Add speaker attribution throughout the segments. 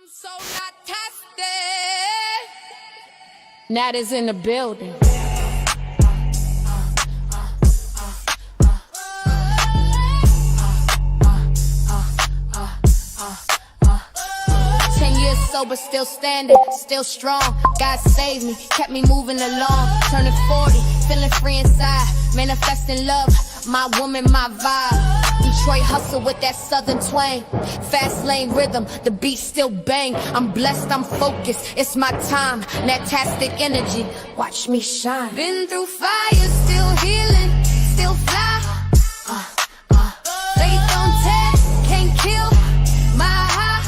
Speaker 1: I'm so Natastic. Nat is in the building. 10 years sober, still standing, still strong. God saved me, kept me moving along. Turning 40, feeling free inside, manifesting love. My woman, my vibe. Detroit hustle with that southern twang. Fast lane rhythm, the beat still bang. I'm blessed, I'm focused, it's my time. Natastic energy, watch me shine. Been through fire, still healing, still fly. Faith on test, can't kill my high.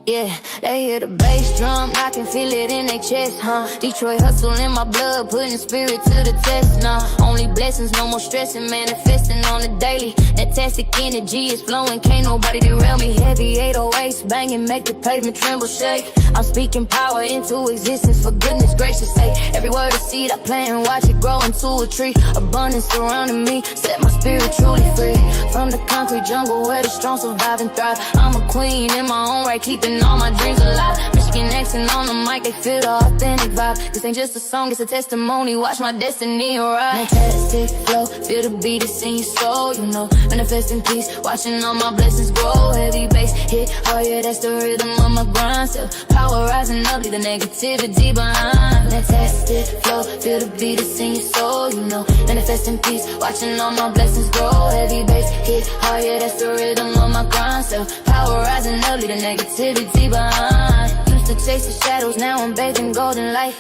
Speaker 1: Yeah, they hear the bass drum, I can feel it in their chest, huh? Detroit hustle in my blood, putting spirit to the test, nah. Only blessings, no more stressing, manifesting on the daily. Natastic energy is flowing, can't nobody derail me. Heavy 808s banging, make the pavement tremble, shake. I'm speaking power into existence, for goodness gracious sake. Every word a seed I plant and watch it grow into a tree. Abundance surrounding me, set my spirit truly free. From the concrete jungle where the strong survive and thrive. I'm a queen in my own right, keeping all my dreams alive. Michigan accent on the mic, they feel the authentic vibe. This ain't just a song, it's a testimony. Watch my destiny arrive. Natastic flow, feel the beat, it's in your soul, you know. Manifesting peace, watching all my blessings grow. Heavy bass hit, oh yeah, that's the rhythm of my grind. Still power rising up, leave the negativity behind. Natastic flow, feel the beat, it's in your soul, you know. Manifesting peace, watching all my blessings grow. Heavy bass hit, oh yeah, that's the rhythm of my grind. Still power rising up, leave the negativity behind. Used to chase the shadows, now I'm bathed in golden light.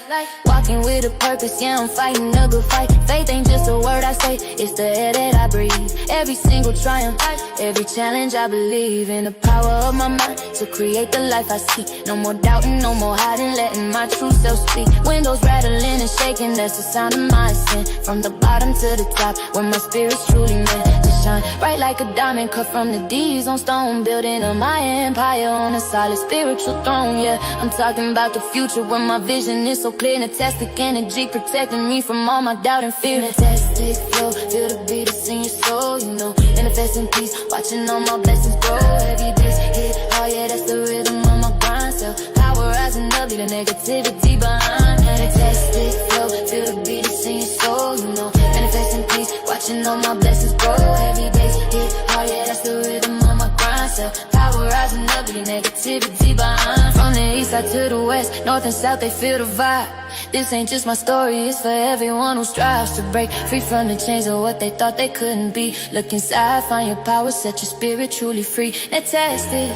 Speaker 1: Walking with a purpose, yeah, I'm fighting a good fight. Faith ain't just a word I say, it's the air that I breathe. Every single triumph, every challenge, I believe in the power of my mind to create the life I seek. No more doubting, no more hiding, letting my true self speak. Windows rattling and shaking, that's the sound of my ascent. From the bottom to the top, where my spirit's truly meant to shine. Bright like a diamond, cut from the D's on stone. Building up my empire on a solid spiritual throne, yeah. I'm talking about the future where my vision is so clear. Natastic energy protecting me from all my doubt and fear. Natastic flow, feel the beat, it's in your soul, you know. Manifesting peace, watching all my blessings grow. Every day's hit, oh yeah, that's the rhythm of my grind. So power rising up, leave the negativity behind. Natastic flow, feel the beat, it's in your soul, you know. Manifesting peace, watching all my blessings grow. Every day's hit, oh yeah, that's the rhythm of my grind. So power rising up, leave the negativity behind. From the east side to the west, north and south, they feel the vibe. This ain't just my story, it's for everyone who strives to break free from the chains of what they thought they couldn't be. Look inside, find your power, set your spirit truly free. Natastic,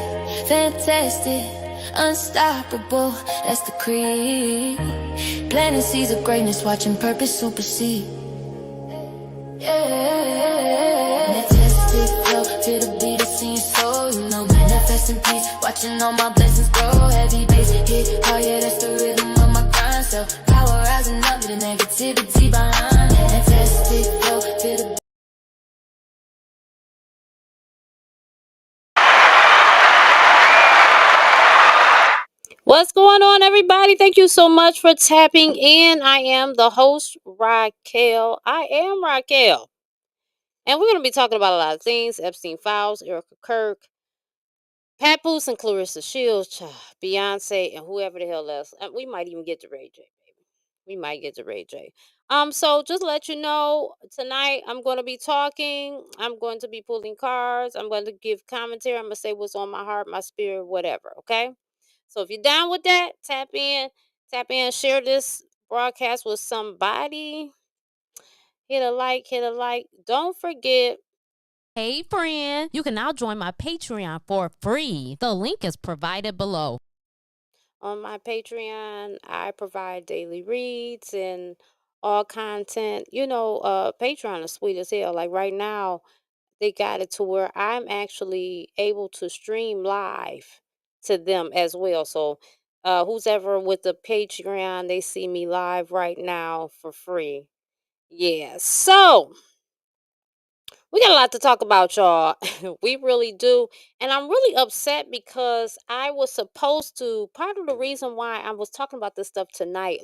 Speaker 1: fantastic, unstoppable, that's the creed. Planting seeds of greatness, watching purpose supersede. Yeah. Natastic flow, feel the beat, it's in your soul, you know. Manifesting peace, watching all my blessings grow. Heavy bass hit, oh yeah, that's the rhythm of my grind. So power rising up, with the negativity behind. Natastic flow, feel the
Speaker 2: What's going on, everybody? Thank you so much for tapping in. I am the host, Racquel. I am Racquel. And we're going to be talking about a lot of things. Epstein files, Erika Kirk, Papoose and Clarissa Shields, Beyonce, and whoever the hell else. And we might even get to Ray J, baby. We might get to Ray J. So just to let you know, tonight I'm going to be talking. I'm going to be pulling cards. I'm going to give commentary. I'm going to say what's on my heart, my spirit, whatever. Okay? So if you're down with that, tap in, share this broadcast with somebody. Hit a like. Don't forget.
Speaker 3: Hey friend, you can now join my Patreon for free. The link is provided below.
Speaker 2: On my Patreon, I provide daily reads and all content. Patreon is sweet as hell. Like right now, they got it to where I'm actually able to stream live to them as well. So who's ever with the Patreon, they see me live right now for free. Yeah. So we got a lot to talk about, y'all. We really do. And I'm really upset because I was supposed to, part of the reason why I was talking about this stuff tonight,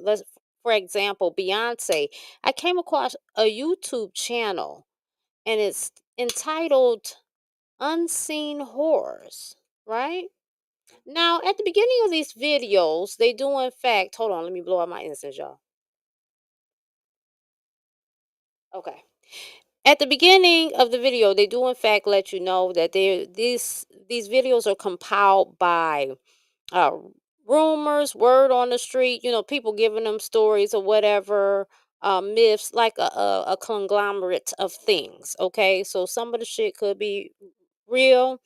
Speaker 2: For example, Beyonce. I came across a YouTube channel and it's entitled Unseen Horrors, right? Now, at the beginning of these videos, they do in fact, hold on, let me blow out my incense, y'all. Okay. At the beginning of the video, they do in fact let you know that these videos are compiled by uh, rumors, word on the street, people giving them stories or whatever, myths, like a conglomerate of things. Okay, so some of the shit could be real,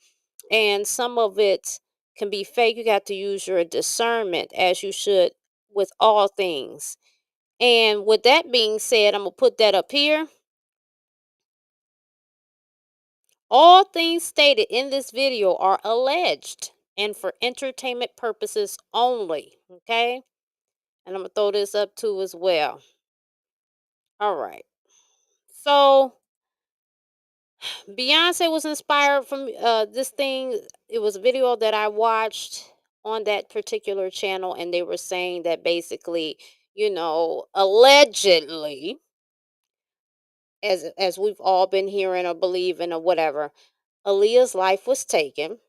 Speaker 2: and some of it can be fake. You got to use your discernment as you should with all things. And with that being said, I'm gonna put that up here. All things stated in this video are alleged and for entertainment purposes only. Okay. And I'm going to throw this up too as well. All right. So Beyonce was inspired from this thing. It was a video that I watched on that particular channel. And they were saying that basically, allegedly, as we've all been hearing or believing or whatever, Aaliyah's life was taken.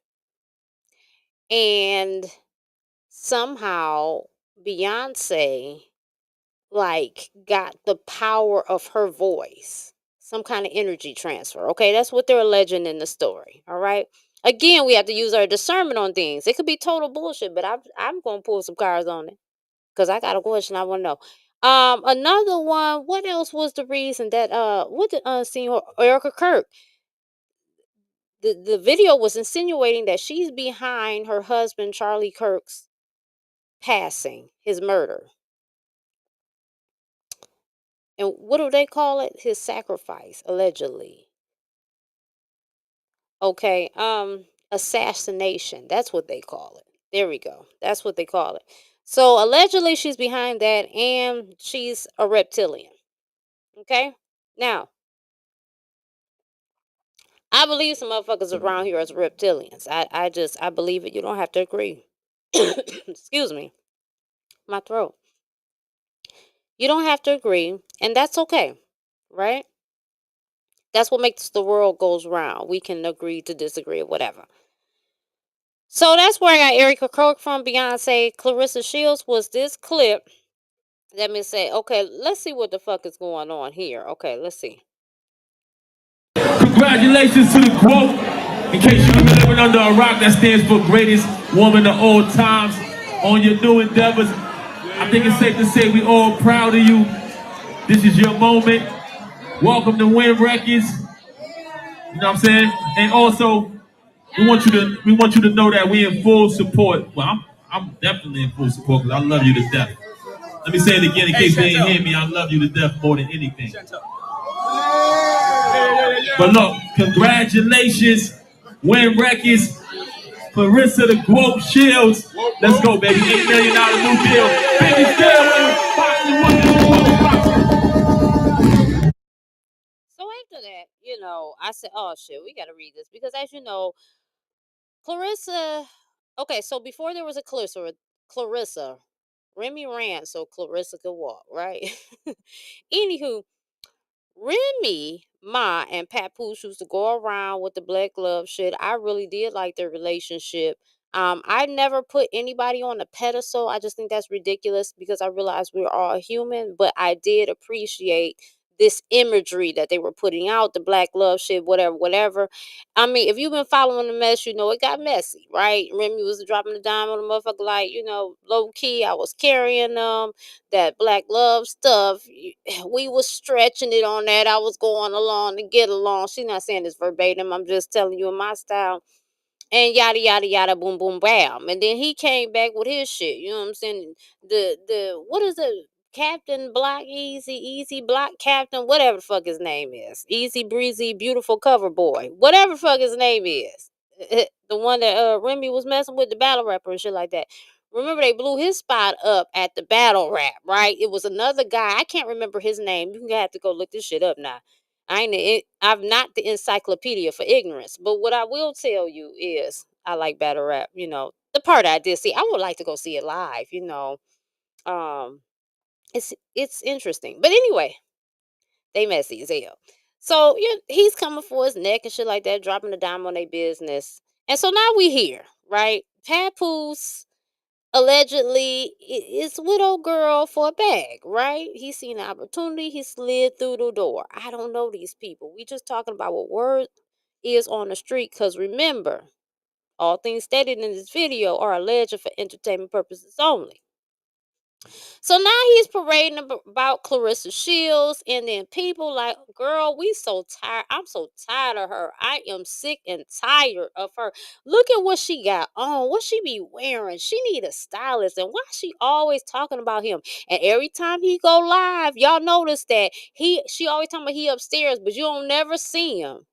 Speaker 2: And somehow Beyonce got the power of her voice, some kind of energy transfer. Okay, that's what they're alleging in the story. All right. Again, we have to use our discernment on things. It could be total bullshit, but I'm gonna pull some cards on it because I got a question I want to know. Another one. What else was the reason that what did Senior Erika Kirk? The video was insinuating that she's behind her husband Charlie Kirk's passing, his murder. And what do they call it? His sacrifice, allegedly. Okay, assassination. That's what they call it. There we go. That's what they call it. So allegedly she's behind that and she's a reptilian. Okay? Now, I believe some motherfuckers around here as reptilians. I believe it. You don't have to agree. Excuse me. My throat. You don't have to agree, and that's okay. Right? That's what makes the world goes round. We can agree to disagree or whatever. So that's where I got Erika Kirk from. Beyonce Clarissa Shields was this clip. Let me say, okay, let's see what the fuck is going on here. Okay, let's see.
Speaker 4: Congratulations to the quote. In case you've been living under a rock, that stands for greatest woman of all times. On your new endeavors, I think it's safe to say we all proud of you. This is your moment. Welcome to Webb Records. You know what I'm saying? And also, we want you to know that we in full support. Well, I'm definitely in full support because I love you to death. Let me say it again in case they didn't hear me. I love you to death more than anything. But look, congratulations, Webb Records, Clarissa the Quote Shields. Let's go, baby. $8 million new deal. Biggest
Speaker 2: So after that, I said, oh shit, we gotta read this because as you know, Clarissa. Okay, so before there was a Clarissa, Remy ran so Clarissa could walk, right? Anywho, Remy, Ma, and Papoose used to go around with the black love shit. I really did like their relationship. I never put anybody on a pedestal. I just think that's ridiculous because I realize we're all human, but I did appreciate this imagery that they were putting out, the black love shit, whatever, whatever. I mean, if you've been following the mess, it got messy, right? Remy was dropping the dime on the motherfucker, like, low key. I was carrying them, that black love stuff. We was stretching it on that. I was going along to get along. She's not saying this verbatim. I'm just telling you in my style. And yada yada yada boom boom bam. And then he came back with his shit. You know what I'm saying? The what is it? Captain Black Easy Black Captain, whatever the fuck his name is. Easy Breezy Beautiful Cover Boy. Whatever the fuck his name is. The one that Remy was messing with, the battle rapper and shit like that. Remember they blew his spot up at the battle rap, right? It was another guy. I can't remember his name. You have to go look this shit up now. I'm not the encyclopedia for ignorance, but what I will tell you is I like battle rap. The part I did see, I would like to go see it live. Um, It's interesting. But anyway, they messy as hell. So he's coming for his neck and shit like that, dropping a dime on their business. And so now we here, right? Papoose allegedly is widow girl for a bag, right? He seen an opportunity, he slid through the door. I don't know these people. We just talking about what word is on the street. Because remember, all things stated in this video are alleged for entertainment purposes only. So now he's parading about Clarissa Shields, and then people like, girl, we so tired. I'm so tired of her. I am sick and tired of her. Look at what she got on. What she be wearing? She need a stylist. And why she always talking about him? And every time he go live, y'all notice that she always talking about he upstairs, but you don't never see him.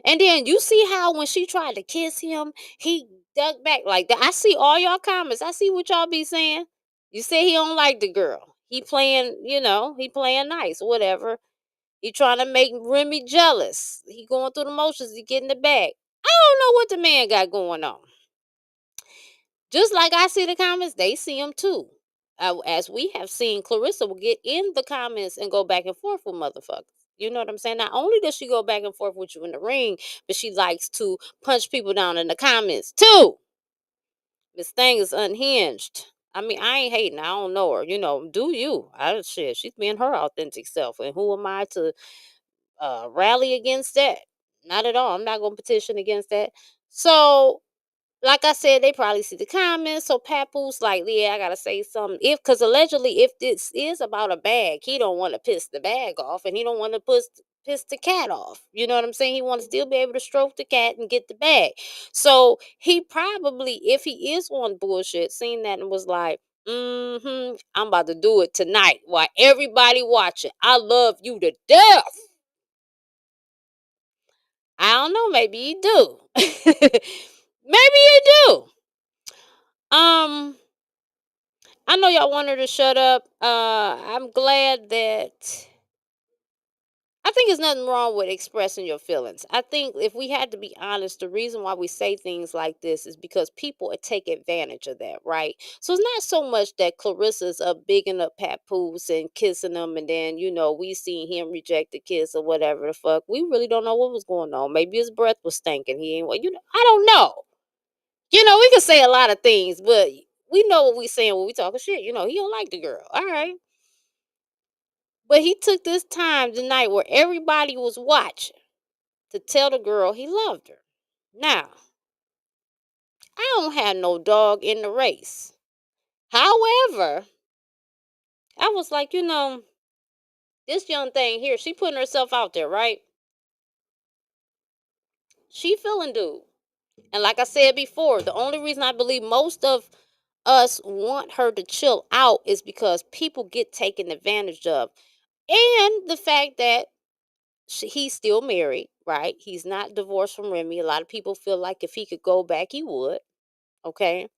Speaker 2: And then you see how when she tried to kiss him, he ducked back like that. I see all y'all comments. I see what y'all be saying. You say he don't like the girl. He playing, he playing nice, whatever. He trying to make Remy jealous. He going through the motions. He getting the bag. I don't know what the man got going on. Just like I see the comments, they see him too. As we have seen, Clarissa will get in the comments and go back and forth with motherfuckers. You know what I'm saying? Not only does she go back and forth with you in the ring, but she likes to punch people down in the comments too. This thing is unhinged. I mean, I ain't hating. I don't know her. Do you? Shit. She's being her authentic self. And who am I to rally against that? Not at all. I'm not going to petition against that. So, like I said, they probably see the comments. So Papoose like, yeah, I gotta say something. Because allegedly, if this is about a bag, he don't want to piss the bag off, and he don't want to piss the cat off. You know what I'm saying? He want to still be able to stroke the cat and get the bag. So he probably, if he is on bullshit, seen that and was like, I'm about to do it tonight while everybody watching. I love you to death. I don't know. Maybe you do. Maybe you do. I know y'all want her to shut up. I'm glad that I think there's nothing wrong with expressing your feelings. I think if we had to be honest, the reason why we say things like this is because people take advantage of that, right? So it's not so much that Clarissa's up bigging up Papoose and kissing him, and then we seen him reject the kiss or whatever the fuck. We really don't know what was going on. Maybe his breath was stinking. He ain't. I don't know. We can say a lot of things, but we know what we saying when we talking shit. He don't like the girl. All right. But he took this time tonight where everybody was watching to tell the girl he loved her. Now, I don't have no dog in the race. However, I was like, this young thing here, she putting herself out there, right? She feeling dude. And like I said before, the only reason I believe most of us want her to chill out is because people get taken advantage of. And the fact that he's still married, right? He's not divorced from Remy. A lot of people feel like if he could go back, he would. Okay.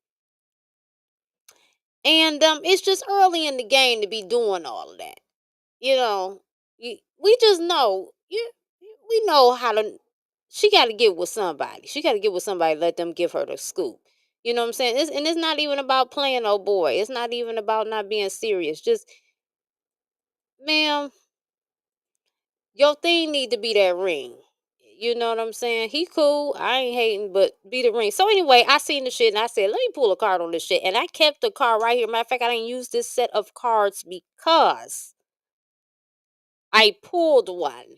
Speaker 2: And it's just early in the game to be doing all of that. We just know. We know how to. She got to get with somebody. She got to get with somebody. Let them give her the scoop. You know what I'm saying? It's not even about playing oh boy. It's not even about not being serious. Just, ma'am, your thing need to be that ring. You know what I'm saying? He cool. I ain't hating, but be the ring. So anyway, I seen the shit and I said, let me pull a card on this shit. And I kept the card right here. Matter of fact, I didn't use this set of cards because I pulled one.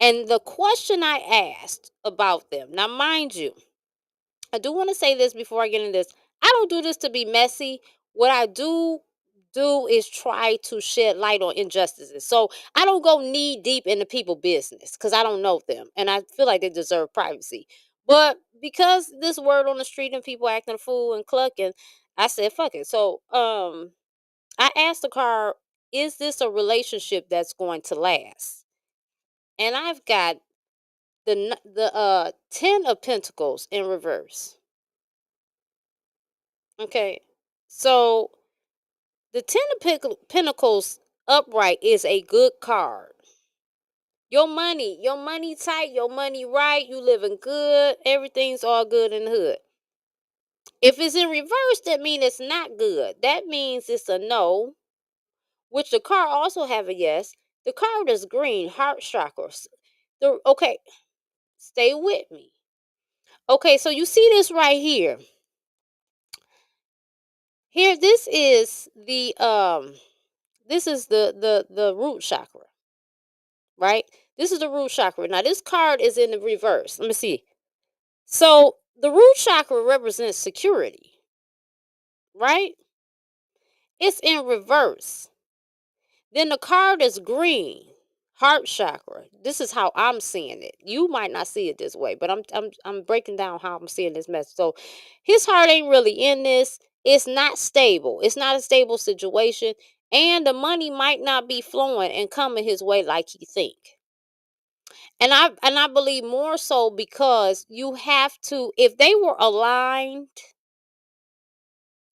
Speaker 2: And the question I asked about them, now mind you, I do want to say this before I get into this. I don't do this to be messy. What I do is try to shed light on injustices. So I don't go knee deep into people's business because I don't know them. And I feel like they deserve privacy. But because this word on the street and people acting a fool and clucking, I said, fuck it. So I asked the card, is this a relationship that's going to last? And I've got the 10 of Pentacles in reverse. Okay. So the 10 of Pentacles upright is a good card. Your money tight, your money right, you living good, everything's all good in the hood. If it's in reverse, that means it's not good. That means it's a no. which the card also have a yes. The card is green, heart chakras. Okay, stay with me. Okay, so you see this right here. Here, this is the root chakra, right? This is the root chakra. Now this card is in the reverse. Let me see. So the root chakra represents security, right? It's in reverse. Then the card is green, heart chakra. This is how I'm seeing it. You might not see it this way, but I'm breaking down how I'm seeing this message. So his heart ain't really in this. It's not stable. It's not a stable situation, and the money might not be flowing and coming his way like he think. And I believe more so because you have to, if they were aligned,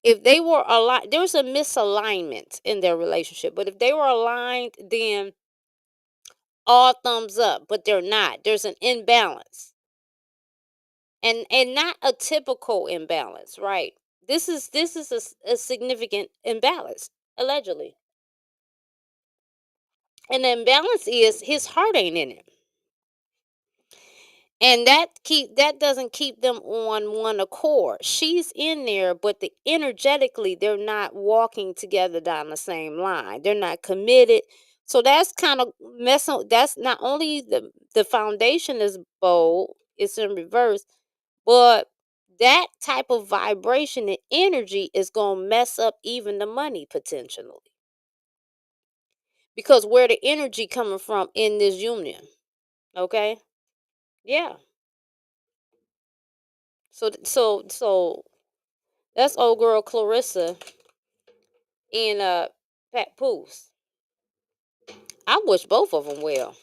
Speaker 2: there's a misalignment in their relationship. But if they were aligned, then all thumbs up. But they're not. There's an imbalance, and not a typical imbalance, right? This is a significant imbalance, allegedly. And the imbalance is his heart ain't in it. And that doesn't keep them on one accord. She's in there, but energetically they're not walking together down the same line. They're not committed. So that's kind of messing. That's not only the foundation is bold, it's in reverse, but that type of vibration and energy is gonna mess up even the money potentially. Because where the energy coming from in this union. Okay? Yeah. So that's old girl Clarissa and Papoose. I wish both of them well,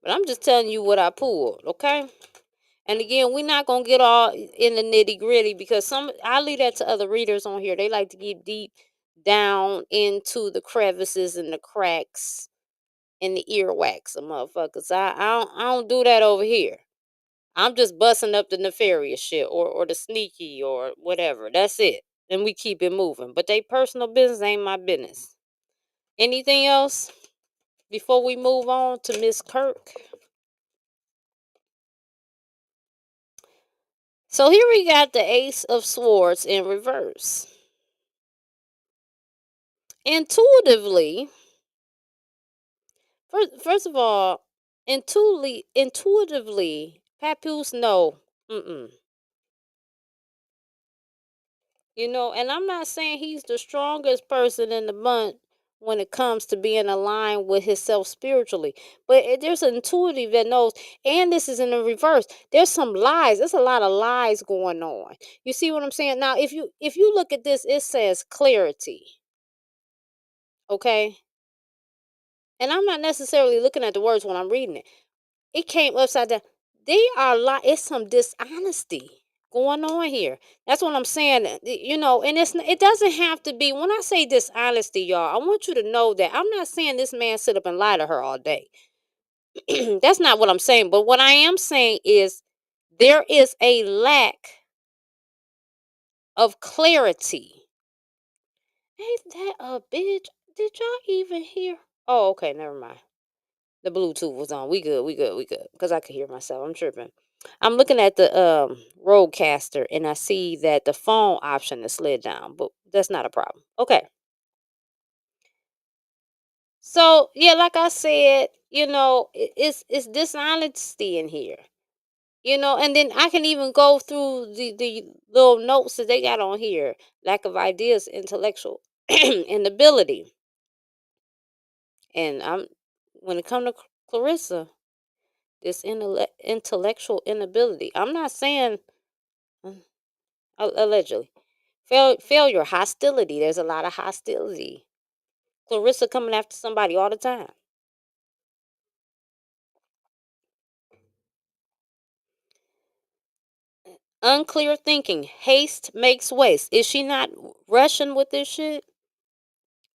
Speaker 2: but I'm just telling you what I pulled, okay? And again, we're not gonna get all in the nitty gritty because I leave that to other readers on here. They like to get deep down into the crevices and the cracks and the earwax of motherfuckers. I don't do that over here. I'm just busting up the nefarious shit or the sneaky or whatever. That's it. And we keep it moving. But they personal business ain't my business. Anything else before we move on to Miss Kirk? So here we got the Ace of Swords in reverse. Intuitively, first of all, intuitively, Papoose no. And I'm not saying he's the strongest person in the bunch when it comes to being aligned with himself spiritually. But there's an intuitive that knows, and this is in the reverse. There's some lies. There's a lot of lies going on. You see what I'm saying? Now, if you look at this, it says clarity. Okay? And I'm not necessarily looking at the words when I'm reading it. It came upside down. It's some dishonesty going on here. That's what I'm saying. And it doesn't have to be. When I say dishonesty, y'all, I want you to know that I'm not saying this man sit up and lie to her all day. That's not what I'm saying. But what I am saying is there is a lack of clarity. Ain't that a bitch? Did y'all even hear? Oh, okay, never mind. The Bluetooth was on. We good. Because I could hear myself. I'm tripping. I'm looking at the Rodecaster and I see that the phone option is slid down, but that's not a problem. Okay. So yeah, like I said, it's dishonesty in here. And then I can even go through the little notes that they got on here. Lack of ideas, intellectual inability. And when it comes to Clarissa, this intellectual inability. I'm not saying allegedly. Failure, hostility. There's a lot of hostility. Clarissa coming after somebody all the time. Unclear thinking. Haste makes waste. Is she not rushing with this shit?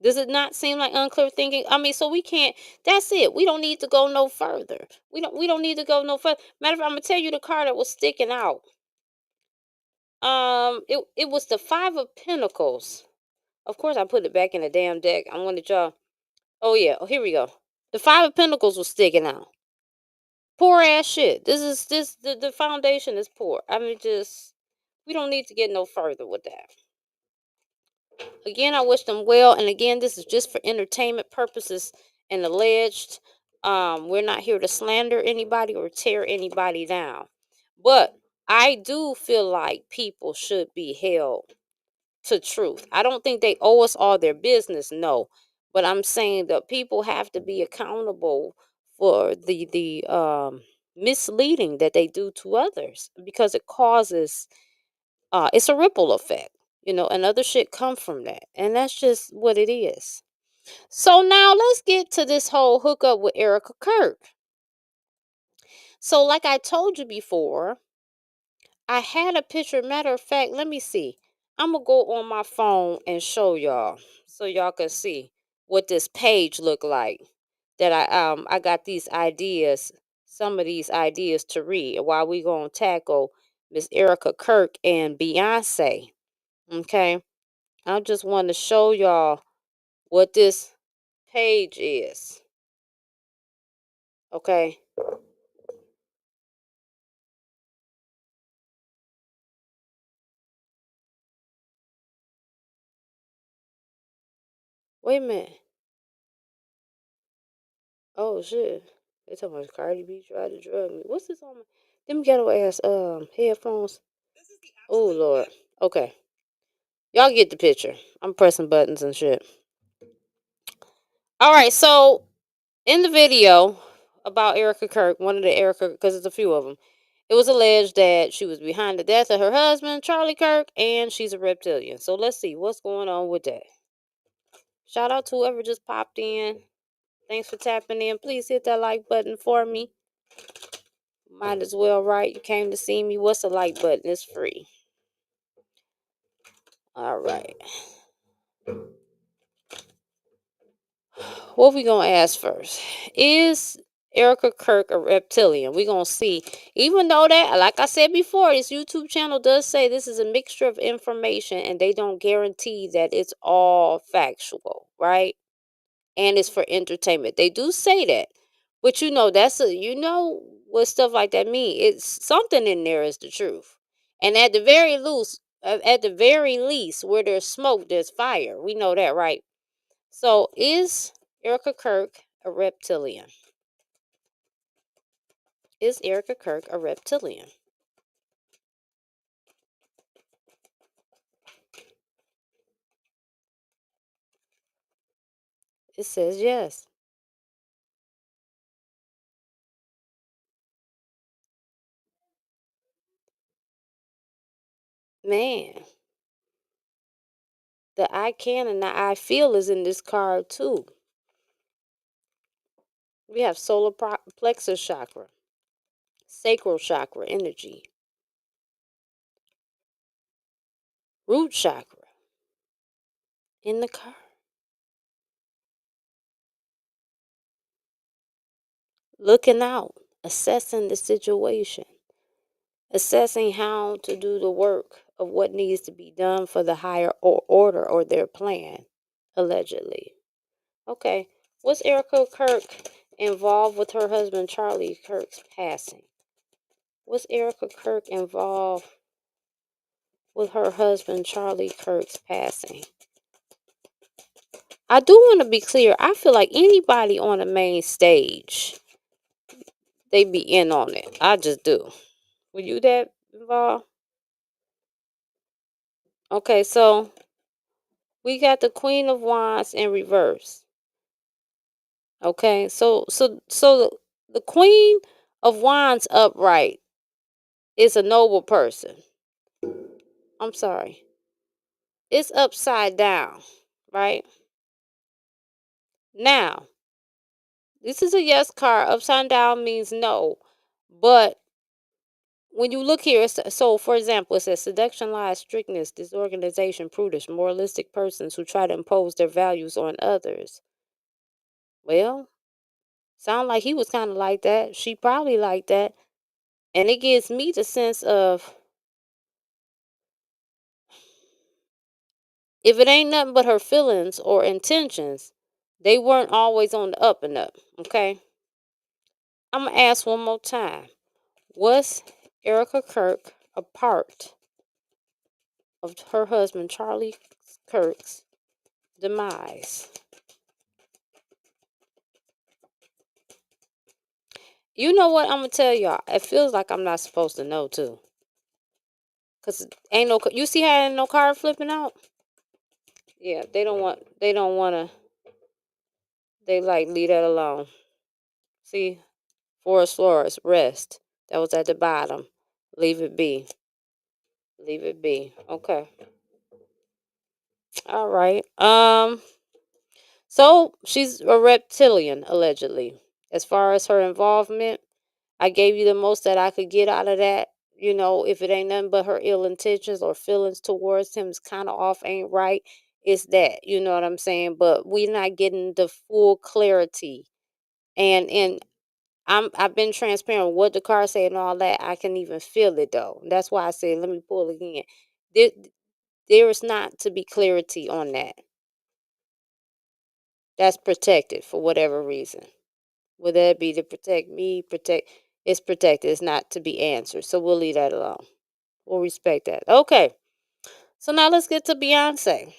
Speaker 2: Does it not seem like unclear thinking? I mean, so we can't. That's it. We don't need to go no further. We don't need to go no further. Matter of fact, I'm gonna tell you the card that was sticking out. It was the Five of Pentacles. Of course, I put it back in the damn deck. I wanted y'all. Oh yeah. Oh, here we go. The Five of Pentacles was sticking out. Poor ass shit. The foundation is poor. I mean, just we don't need to get no further with that. Again, I wish them well, and again, this is just for entertainment purposes and alleged. We're not here to slander anybody or tear anybody down, but I do feel like people should be held to truth. I don't think they owe us all their business, no, but I'm saying that people have to be accountable for the misleading that they do to others, because it causes it's a ripple effect, and other shit come from that, and that's just what it is. So now let's get to this whole hookup with Erika Kirk. So like I told you before, I had a picture. Matter of fact, let me see. I'm gonna go on my phone and show y'all so y'all can see what this page look like. That I got these ideas, some of these ideas to read while we gonna tackle Miss Erika Kirk and Beyonce. Okay, I just want to show y'all what this page is. Okay. Wait a minute. Oh shit. They talking about Cardi B tried to drug me. What's this on my them ghetto ass headphones? Oh Lord. Okay. Y'all get the picture. I'm pressing buttons and shit. Alright, so in the video about Erika Kirk, one of the Erika, because there's a few of them, it was alleged that she was behind the death of her husband, Charlie Kirk, and she's a reptilian. So let's see what's going on with that. Shout out to whoever just popped in. Thanks for tapping in. Please hit that like button for me. Might as well, right? You came to see me. What's the like button? It's free. All right. What we gonna ask first? Is Erika Kirk a reptilian? We gonna see. Even though that, like I said before, this YouTube channel does say this is a mixture of information, and they don't guarantee that it's all factual, right? And it's for entertainment. They do say that, but that's what stuff like that mean. It's something in there is the truth, and at the very least, where there's smoke, there's fire. We know that, right? So, is Erika Kirk a reptilian? Is Erika Kirk a reptilian? It says yes. Man, the I can and the I feel is in this card too. We have solar plexus chakra, sacral chakra energy, root chakra in the card. Looking out, assessing the situation, assessing how to do the work of what needs to be done for the higher order or their plan, allegedly. Okay, was Erika Kirk involved with her husband Charlie Kirk's passing? Was Erika Kirk involved with her husband Charlie Kirk's passing? I do want to be clear. I feel like anybody on the main stage, they be in on it. I just do. Were you that involved? Okay, so we got the Queen of Wands in reverse. Okay, so the Queen of Wands upright is a noble person. I'm sorry. It's upside down, right? Now, this is a yes card. Upside down means no. But when you look here, so for example, it says seduction, lies, strictness, disorganization, prudish, moralistic persons who try to impose their values on others. Well, sound like he was kind of like that. She probably like that. And it gives me the sense of, if it ain't nothing but her feelings or intentions, They weren't always on the up and up. Okay. I'm gonna ask one more time. Was Erika Kirk a part of her husband Charlie Kirk's demise? You know what? I'm gonna tell y'all. It feels like I'm not supposed to know too. Cause ain't no. You see how ain't no card flipping out? Yeah, they don't want. They don't wanna. They like leave that alone. See, Forest Flores, rest. That was at the bottom. Leave it be. Leave it be. Okay. All right. So she's a reptilian, allegedly. As far as her involvement, I gave you the most that I could get out of that. You know, if it ain't nothing but her ill intentions or feelings towards him is kind of off, ain't right. It's that, you know what I'm saying? But we're not getting the full clarity. And I've been transparent with what the car said and all that. I can even feel it though. That's why I said let me pull again. There, there is not to be clarity on that. That's protected for whatever reason. Would that be to protect me? It's protected. It's not to be answered. So we'll leave that alone. We'll respect that. Okay. So now let's get to Beyonce.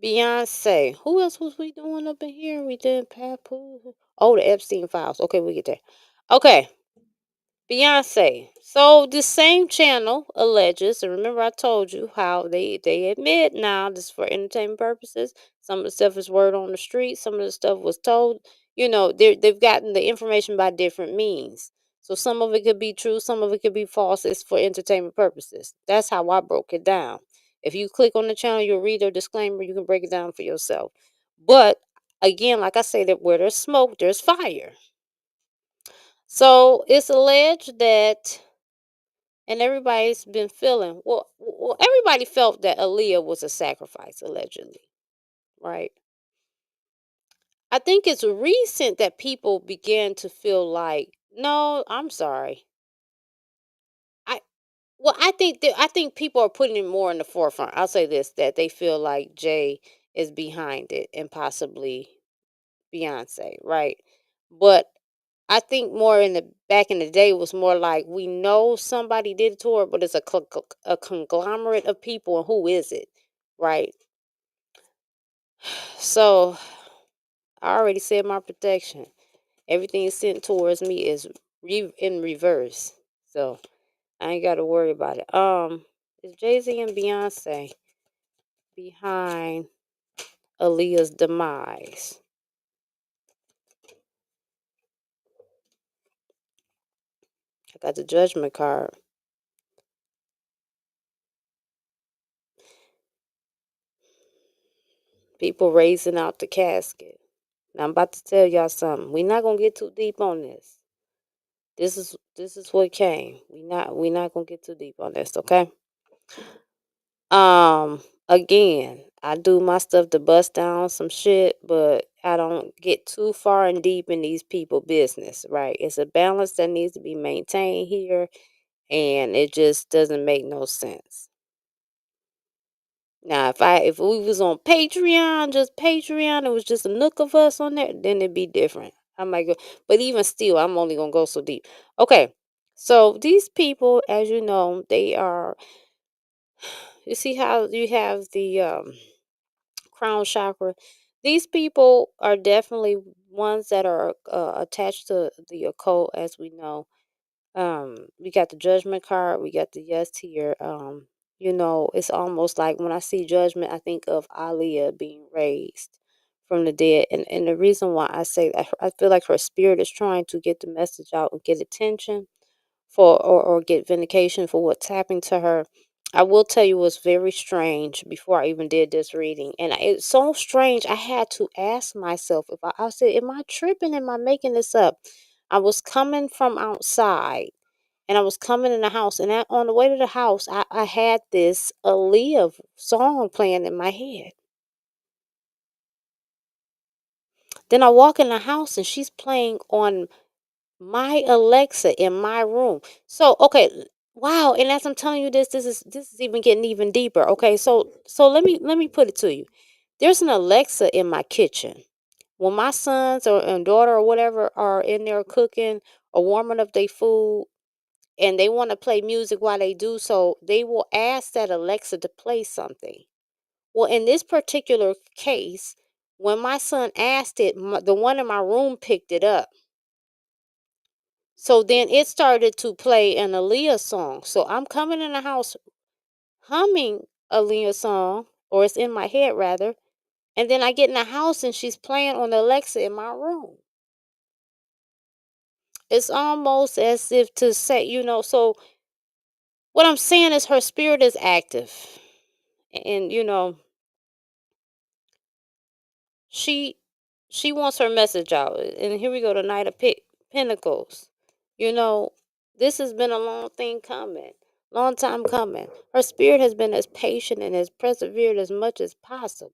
Speaker 2: Beyonce. Who else was we doing up in here? We did Papoose. Oh, the Epstein files. Okay, we get there. Okay. Beyonce. So the same channel alleges, and remember I told you how they admit now this is for entertainment purposes. Some of the stuff is word on the street. Some of the stuff was told. You know, they've gotten the information by different means. So some of it could be true, some of it could be false. It's for entertainment purposes. That's how I broke it down. If you click on the channel, you'll read a disclaimer. You can break it down for yourself. But again, like I say, that where there's smoke, there's fire. So it's alleged that, and everybody's been feeling, well, everybody felt that Aaliyah was a sacrifice, allegedly, right? I think it's recent that people began to feel like, no, I'm sorry. I think people are putting it more in the forefront. I'll say this, that they feel like Jay is behind it and possibly Beyonce, right? But I think more in the back in the day was more like we know somebody did it to her, but it's a conglomerate of people, and who is it, right? So I already said my protection. Everything sent towards me is in reverse, so I ain't got to worry about it. Is Jay-Z and Beyonce behind Aaliyah's demise? I got the judgment card. People raising out the casket. Now I'm about to tell y'all something. We're not gonna get too deep on this. This is what came. We not gonna get too deep on this, okay? Again, I do my stuff to bust down some shit, but I don't get too far and deep in these people business, right? It's a balance that needs to be maintained here, and it just doesn't make no sense. Now, if we was on Patreon, just Patreon, it was just a nook of us on there, then it'd be different. I might go, but even still, I'm only gonna go so deep. Okay, so these people, as you know, they are. You see how you have the crown chakra. These people are definitely ones that are attached to the occult, as we know. We got the judgment card, we got the yes here. You know, it's almost like when I see judgment, I think of Aliyah being raised from the dead. And the reason why I say that, I feel like her spirit is trying to get the message out and get attention for, or get vindication for what's happening to her. I will tell you, it was very strange before I even did this reading. And it's so strange, I had to ask myself, if I said, am I tripping? Am I making this up? I was coming from outside and I was coming in the house. And on the way to the house, I had this Aaliyah song playing in my head. Then I walk in the house and she's playing on my Alexa in my room. So, okay, wow. And as I'm telling you this is even getting even deeper. Okay, so let me put it to you. There's an Alexa in my kitchen. When my sons and daughter or whatever are in there cooking or warming up their food and they want to play music while they do so, they will ask that Alexa to play something. Well, in this particular case, when my son asked it, the one in my room picked it up. So then it started to play an Aaliyah song. So I'm coming in the house humming a Aaliyah song, or it's in my head rather. And then I get in the house and she's playing on the Alexa in my room. It's almost as if to say, so what I'm saying is her spirit is active. And she she wants her message out. And here we go, the Knight of Pentacles. You know, this has been a long time coming. Her spirit has been as patient and as persevered as much as possible.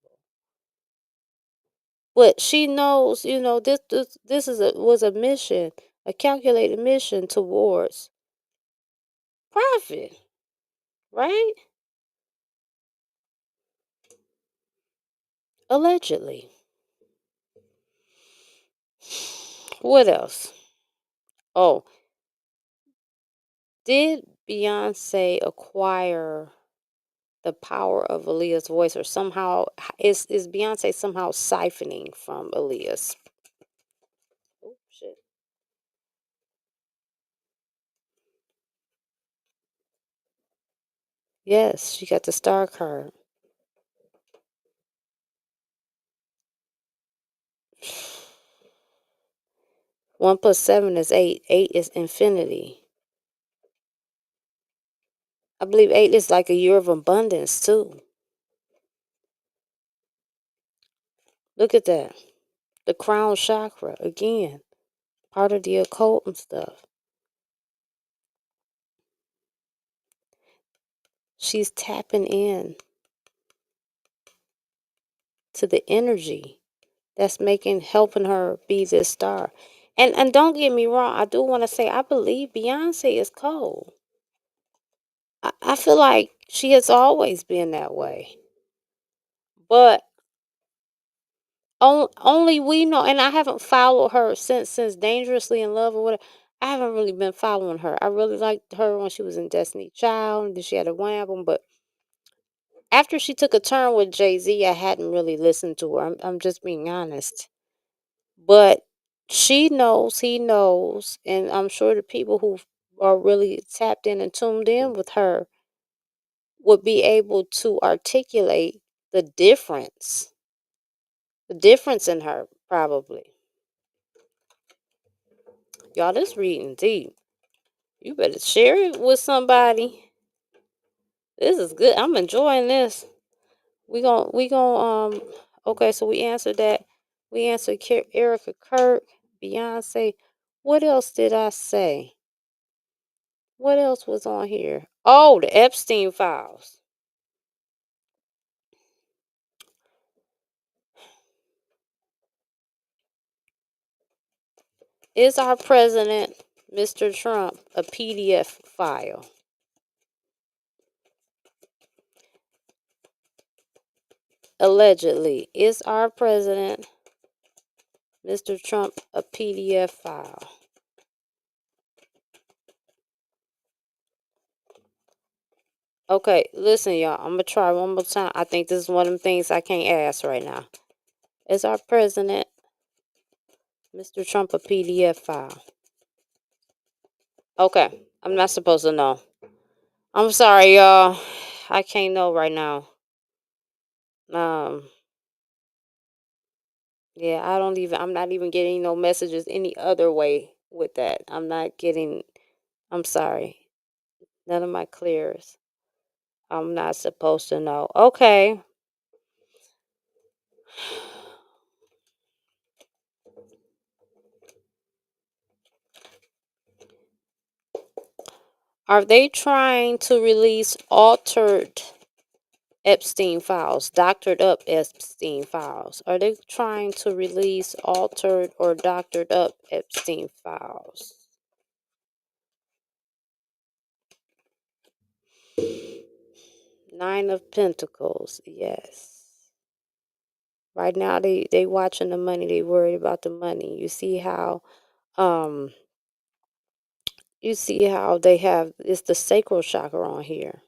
Speaker 2: But she knows, this was a mission, a calculated mission towards profit, right? Allegedly. What else? Oh, did Beyonce acquire the power of Aaliyah's voice, or somehow is Beyonce somehow siphoning from Aaliyah's? Oh shit. Yes, she got the star card. One plus seven is eight. Eight is infinity. I believe eight is like a year of abundance too. Look at that. The crown chakra again. Part of the occult and stuff. She's tapping in to the energy that's helping her be this star. And don't get me wrong, I do want to say I believe Beyonce is cold. I feel like she has always been that way. But only we know, and I haven't followed her since Dangerously in Love or whatever. I haven't really been following her. I really liked her when she was in Destiny Child, and then she had a one album, but after she took a turn with Jay-Z, I hadn't really listened to her. I'm just being honest. But she knows, he knows, and I'm sure the people who are really tapped in and tuned in with her would be able to articulate the difference. The difference in her, probably. Y'all, this reading deep. You better share it with somebody. This is good. I'm enjoying this. Okay, so we answered that. We answered Erika Kirk, Beyonce. What else did I say? What else was on here? Oh, the Epstein files. Is our president, Mr. Trump, a PDF file? Allegedly. Is our president, Mr. Trump, a PDF file? Okay, listen, y'all. I'm going to try one more time. I think this is one of them things I can't ask right now. Is our president, Mr. Trump, a PDF file? Okay, I'm not supposed to know. I'm sorry, y'all. I can't know right now. Yeah, I'm not even getting no messages any other way with that. I'm sorry. None of my clears. I'm not supposed to know. Okay. Are they trying to release altered Epstein files, doctored up Epstein files? Are they trying to release altered or doctored up Epstein files? Nine of Pentacles, yes. Right now they watching the money, they worried about the money. Um you see how they have it's the sacral chakra on here.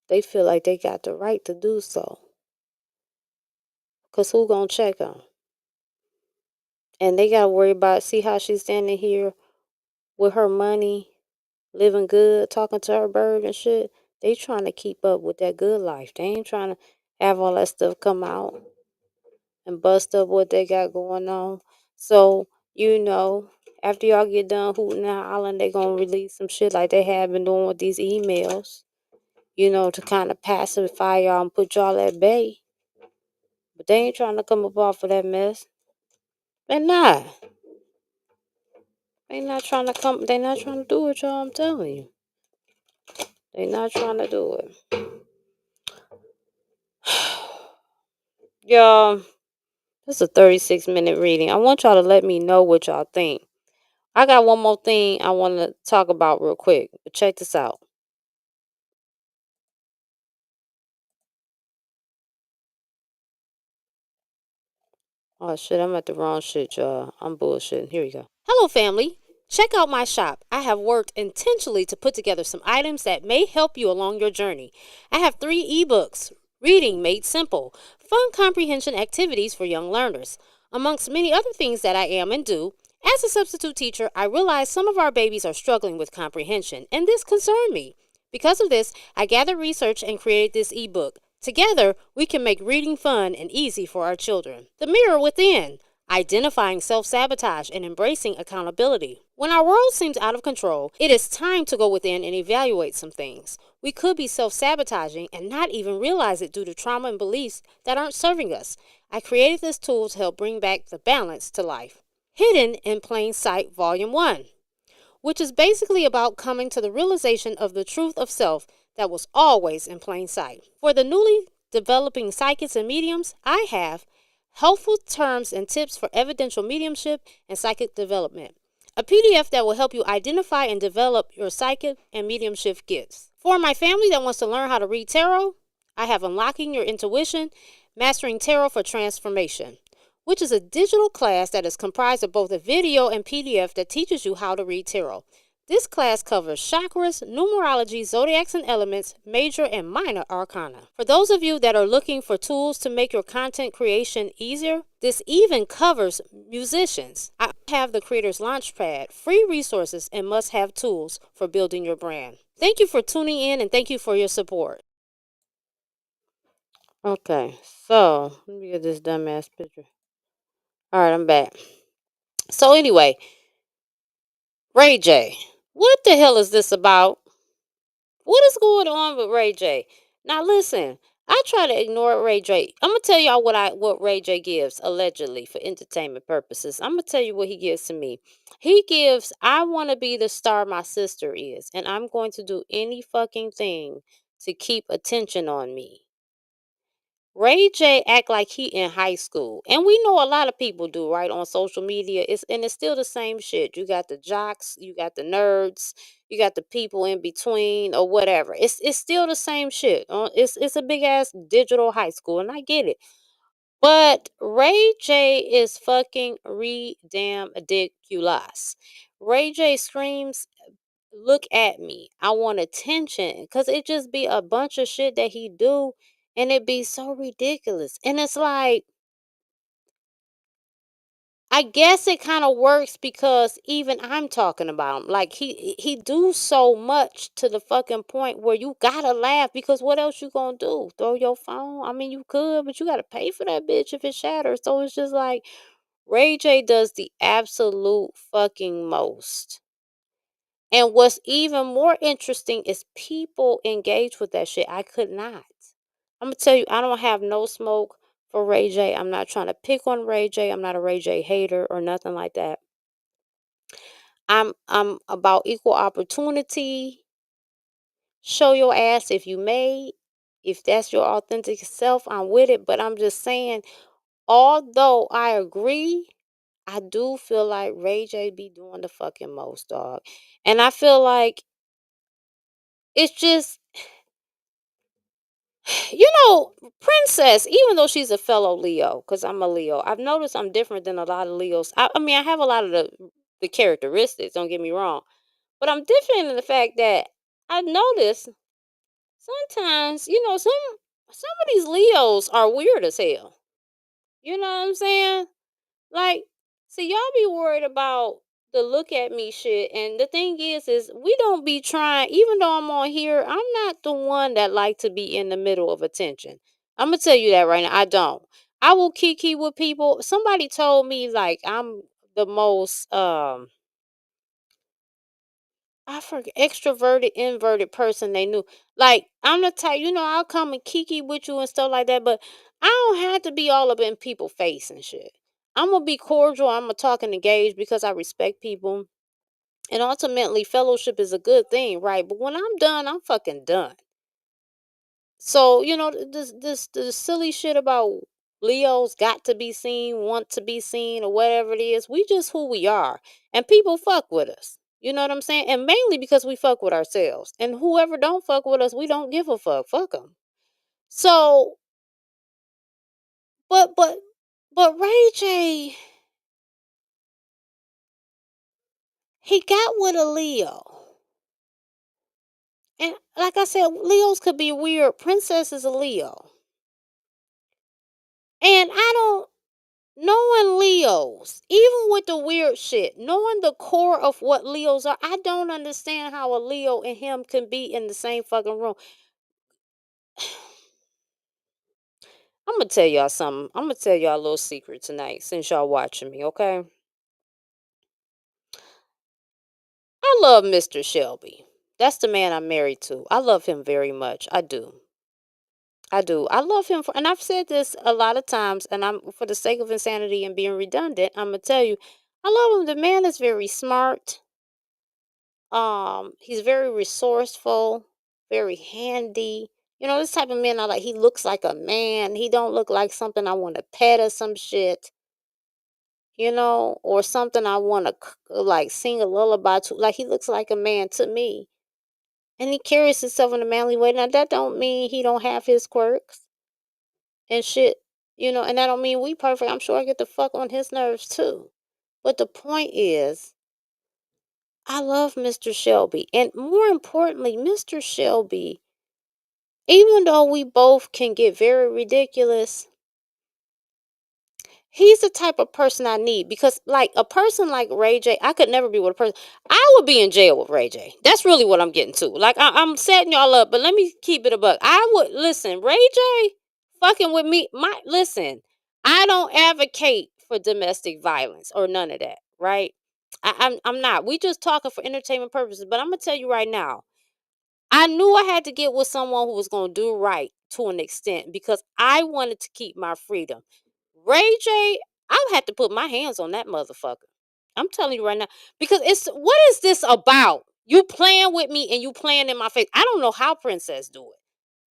Speaker 2: They feel like they got the right to do so. Cause who gonna check them? And they gotta worry about see how she's standing here with her money, living good, talking to her bird and shit. They trying to keep up with that good life. They ain't trying to have all that stuff come out and bust up what they got going on. So, after y'all get done hooting and hollering, they gonna release some shit like they have been doing with these emails, to kind of pacify y'all and put y'all at bay. But they ain't trying to come up off of that mess. They not. They not trying to do it, y'all, I'm telling you. They not trying to do it. Y'all, this is a 36-minute reading. I want y'all to let me know what y'all think. I got one more thing I want to talk about real quick. But check this out. Oh shit, I'm at the wrong shit, y'all. I'm bullshitting. Here we go. Hello, family. Check out my shop. I have worked intentionally to put together some items that may help you along your journey. I have 3 ebooks: Reading Made Simple, fun comprehension activities for young learners, amongst many other things that I am and do. As a substitute teacher, I realize some of our babies are struggling with comprehension, and this concerned me. Because of this, I gathered research and created this ebook. Together, we can make reading fun and easy for our children. The Mirror Within, identifying self-sabotage and embracing accountability. When our world seems out of control, it is time to go within and evaluate some things. We could be self-sabotaging and not even realize it due to trauma and beliefs that aren't serving us. I created this tool to help bring back the balance to life. Hidden in Plain Sight Volume 1, which is basically about coming to the realization of the truth of self that was always in plain sight. For the newly developing psychics and mediums, I have helpful terms and tips for evidential mediumship and psychic development, a PDF that will help you identify and develop your psychic and mediumship gifts. For my family that wants to learn how to read tarot, I have Unlocking Your Intuition, Mastering Tarot for Transformation, which is a digital class that is comprised of both a video and PDF that teaches you how to read tarot. This class covers chakras, numerology, zodiacs and elements, major and minor arcana. For those of you that are looking for tools to make your content creation easier, this even covers musicians. I have the Creator's Launchpad, free resources and must-have tools for building your brand. Thank you for tuning in and thank you for your support. Okay, so let me get this dumbass picture. All right, I'm back. So anyway, Ray J, what the hell is this about? What is going on with Ray J? Now listen, I try to ignore Ray J. I'm gonna tell y'all what Ray J gives allegedly for entertainment purposes. I'm gonna tell you what he gives to me. He gives, I want to be the star my sister is, and I'm going to do any fucking thing to keep attention on me. Ray J act like he in high school. And we know a lot of people do, right, on social media. It's still the same shit. You got the jocks, you got the nerds, you got the people in between or whatever. It's still the same shit. It's a big ass digital high school, and I get it. But Ray J is fucking damn ridiculous. Ray J screams, look at me. I want attention. Cause it just be a bunch of shit that he do and it be so ridiculous. And it's like, I guess it kind of works because even I'm talking about him. Like he do so much to the fucking point where you gotta laugh because what else you gonna do? Throw your phone? I mean you could, but you gotta pay for that bitch if it shatters. So it's just like Ray J does the absolute fucking most. And what's even more interesting is people engage with that shit. I could not. I'm gonna tell you, I don't have no smoke for Ray J. I'm not trying to pick on Ray J. I'm not a Ray J hater or nothing like that. I'm about equal opportunity. Show your ass if you may. If that's your authentic self, I'm with it. But I'm just saying, although I agree, I do feel like Ray J be doing the fucking most, dog. And I feel like it's just You know, Princess, even though she's a fellow Leo, because I'm a Leo, I've noticed I'm different than a lot of Leos. I mean, I have a lot of the characteristics, don't get me wrong, but I'm different in the fact that I've noticed sometimes, some of these Leos are weird as hell. You know what I'm saying? Like, see, y'all be worried about the look at me shit. And the thing is we don't be trying, even though I'm on here, I'm not the one that like to be in the middle of attention. I'm gonna tell you that right now. I don't. I will kiki with people. Somebody told me like I'm the most I forget extroverted, inverted person they knew. Like I'm the type, I'll come and kiki with you and stuff like that, but I don't have to be all up in people face and shit. I'm gonna be cordial. I'm gonna talk and engage because I respect people, and ultimately, fellowship is a good thing, right? But when I'm done, I'm fucking done. So this silly shit about Leos got to be seen, want to be seen, or whatever it is. We just who we are, and people fuck with us. You know what I'm saying? And mainly because we fuck with ourselves. And whoever don't fuck with us, we don't give a fuck. Fuck them. So, but but but Ray J, he got with a Leo, and like I said, Leos could be weird. Princess is a Leo, and I don't. Knowing Leos, even with the weird shit, knowing the core of what Leos are, I don't understand how a Leo and him can be in the same fucking room. I'm gonna tell y'all something. I'm gonna tell y'all a little secret tonight since y'all watching me, okay? I love Mr. Shelby. That's the man I'm married to. I love him very much. I do. I do. I love him and I've said this a lot of times, and I'm for the sake of insanity and being redundant, I'm gonna tell you, I love him. The man is very smart. He's very resourceful, very handy. This type of man I like. He looks like a man. He don't look like something I want to pet or some shit, or something I want to like sing a lullaby to. Like he looks like a man to me, and he carries himself in a manly way. Now that don't mean he don't have his quirks and shit, and that don't mean we perfect. I'm sure I get the fuck on his nerves too. But the point is, I love Mr. Shelby, and more importantly, Mr. Shelby, even though we both can get very ridiculous, he's the type of person I need because, like, a person like Ray J, I could never be with a person. I would be in jail with Ray J. That's really what I'm getting to. Like, I'm setting y'all up, but let me keep it a buck. I would listen, Ray J, fucking with me. Listen, I don't advocate for domestic violence or none of that, right? I'm not. We just talking for entertainment purposes, but I'm gonna tell you right now. I knew I had to get with someone who was going to do right to an extent because I wanted to keep my freedom. Ray J, I'll have to put my hands on that motherfucker. I'm telling you right now because what is this about? You playing with me and you playing in my face. I don't know how Princess do it.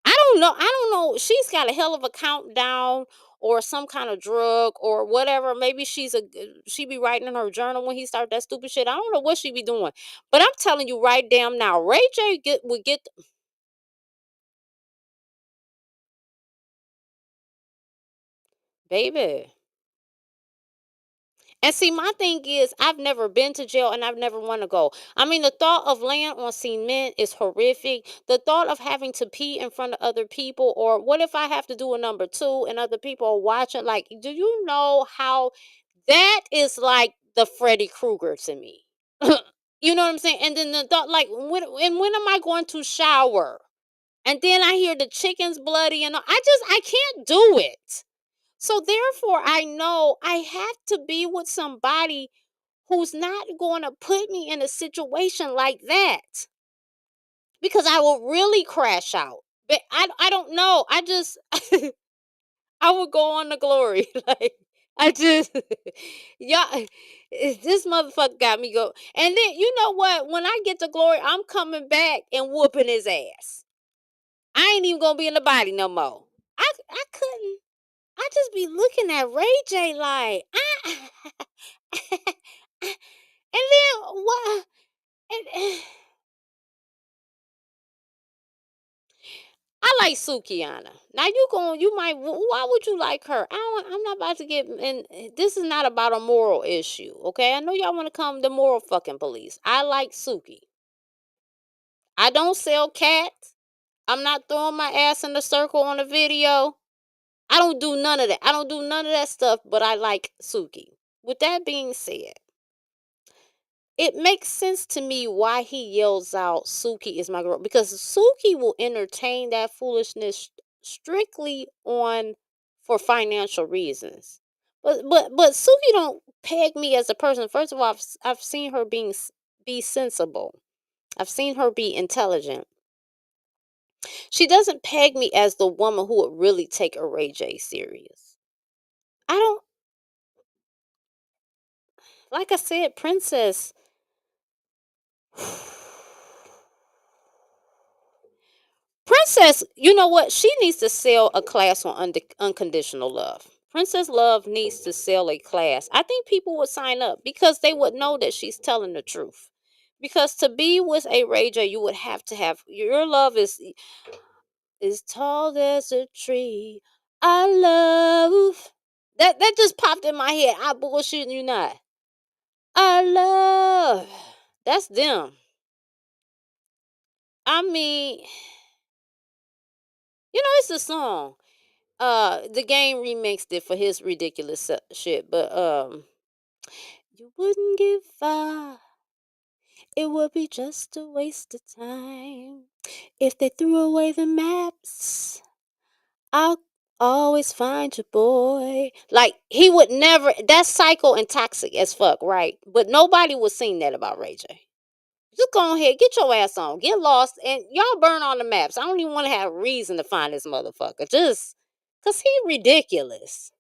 Speaker 2: I don't know. I don't know. She's got a hell of a countdown or some kind of drug or whatever. Maybe she be writing in her journal when he start that stupid shit. I don't know what she be doing. But I'm telling you right damn now, Ray J would get baby. And see, my thing is, I've never been to jail and I've never want to go. I mean, the thought of laying on cement is horrific. The thought of having to pee in front of other people, or what if I have to do a number two and other people are watching? Like, do you know how that is like the Freddy Krueger to me? You know what I'm saying? And then the thought, like, when am I going to shower? And then I hear the chicken's bloody and I can't do it. So therefore, I know I have to be with somebody who's not going to put me in a situation like that because I will really crash out. But I don't know. I just I would go on to glory. Like I just yeah, this motherfucker got me go. And then you know what? When I get to glory, I'm coming back and whooping his ass. I ain't even gonna be in the body no more. I couldn't. I just be looking at Ray J like, and then what? And, I like Sukiana. Now you might, why would you like her? I'm not about to get, and this is not about a moral issue, okay? I know y'all want to come the moral fucking police. I like Suki. I don't sell cats. I'm not throwing my ass in the circle on a video. I don't do none of that. I don't do none of that stuff, but I like Suki. With that being said, it makes sense to me why he yells out, Suki is my girl. Because Suki will entertain that foolishness strictly for financial reasons. But Suki don't peg me as a person. First of all, I've seen her be sensible. I've seen her be intelligent. She doesn't peg me as the woman who would really take a Ray J serious. I don't, like I said, Princess. Princess, you know what? She needs to sell a class on unconditional love. Princess Love needs to sell a class. I think people would sign up because they would know that she's telling the truth. Because to be with a Ray J, you would have to have your love is tall as a tree. I love that just popped in my head. I bullshitting you not. I love. That's them. I mean, it's a song. The Game remixed it for his ridiculous shit, but you wouldn't give up. It would be just a waste of time if they threw away the maps. I'll always find you, boy. Like, he would never. That's psycho and toxic as fuck, right? But nobody would sing that about Ray J. Just go ahead, get your ass on, get lost, and y'all burn on the maps. I don't even want to have a reason to find this motherfucker. Just because he ridiculous.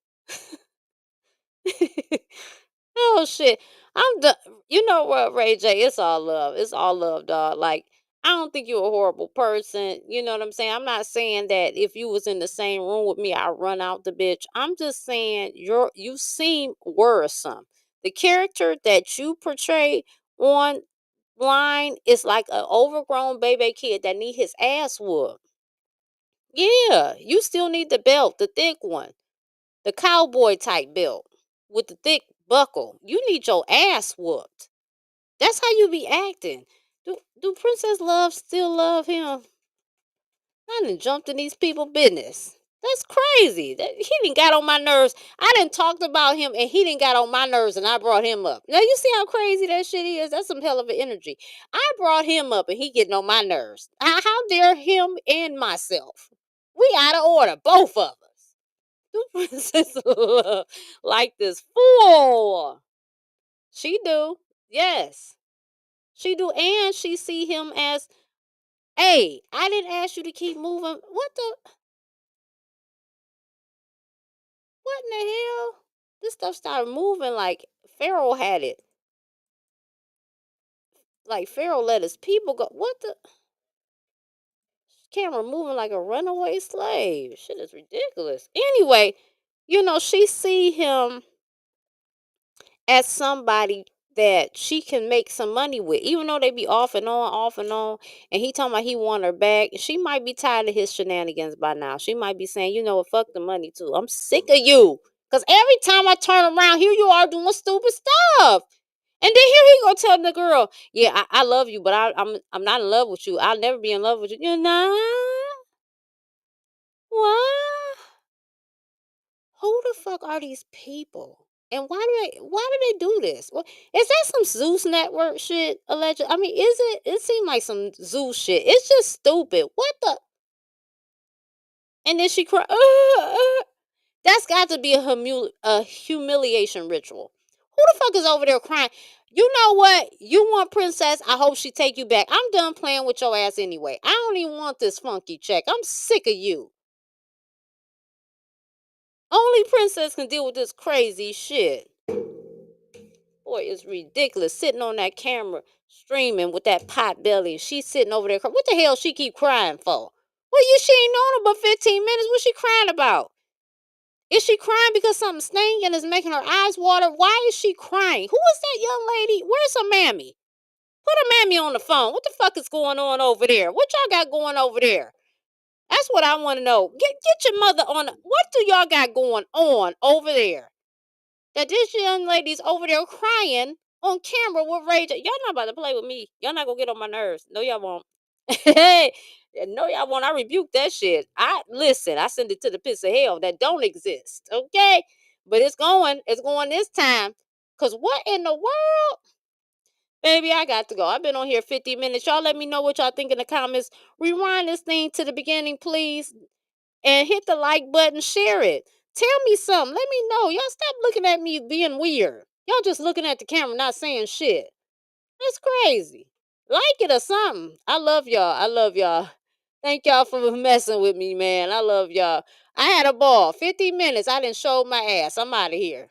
Speaker 2: Oh shit. I'm done. You know what, Ray J? It's all love. It's all love, dog. Like, I don't think you're a horrible person. You know what I'm saying? I'm not saying that if you was in the same room with me, I'd run out the bitch. I'm just saying you seem worrisome. The character that you portray online is like an overgrown baby kid that need his ass whooped. Yeah, you still need the belt, the thick one. The cowboy type belt with the thick buckle. You need your ass whooped. That's how you be acting. Do Princess Love still love him? I done jumped in these people business. That's crazy. He done got on my nerves. I done talked about him and he done got on my nerves and I brought him up. Now you see how crazy that shit is? That's some hell of an energy. I brought him up and he getting on my nerves. How dare him and myself? We out of order, both of us. Do Princess Love like this fool? She do. Yes. She do. And she see him as, hey, I didn't ask you to keep moving. What in the hell? This stuff started moving like Pharaoh had it. Like Pharaoh let his people go. What the? Camera moving like a runaway slave. Shit is ridiculous. Anyway, she see him as somebody that she can make some money with, even though they be off and on, and he talking about he want her back. She might be tired of his shenanigans by now. She might be saying, fuck the money too. I'm sick of you. Because every time I turn around, here you are doing stupid stuff. And then here he go tell the girl, yeah, I love you, but I'm not in love with you. I'll never be in love with you. You know? What? Who the fuck are these people? And why do they do this? Well, is that some Zeus network shit, alleged? I mean, is it? It seemed like some Zeus shit. It's just stupid. What the? And then she cry. That's got to be a humiliation ritual. Who the fuck is over there crying? You know what? You want Princess? I hope she take you back. I'm done playing with your ass anyway. I don't even want this funky check. I'm sick of you. Only Princess can deal with this crazy shit. Boy, it's ridiculous. Sitting on that camera, streaming with that pot belly. She's sitting over there. What the hell she keep crying for? Well, she ain't known her but 15 minutes. What's she crying about? Is she crying because something stinking and is making her eyes water? Why is she crying? Who is that young lady? Where's her mammy? Put her mammy on the phone. What the fuck is going on over there? What y'all got going over there? That's what I want to know. Get your mother on. What do y'all got going on over there? That this young lady's over there crying on camera with rage. Y'all not about to play with me. Y'all not gonna get on my nerves. No, y'all won't. Hey, no, y'all won't. I rebuke that shit. I send it to the pits of hell that don't exist. Okay, but it's going this time. Cause what in the world? Baby, I got to go. I've been on here 50 minutes. Y'all let me know what y'all think in the comments. Rewind this thing to the beginning, please. And hit the like button, share it. Tell me something. Let me know. Y'all stop looking at me being weird. Y'all just looking at the camera, not saying shit. That's crazy. Like it or something. I love y'all. I love y'all. Thank y'all for messing with me, man. I love y'all. I had a ball. 50 minutes. I didn't show my ass. I'm out of here.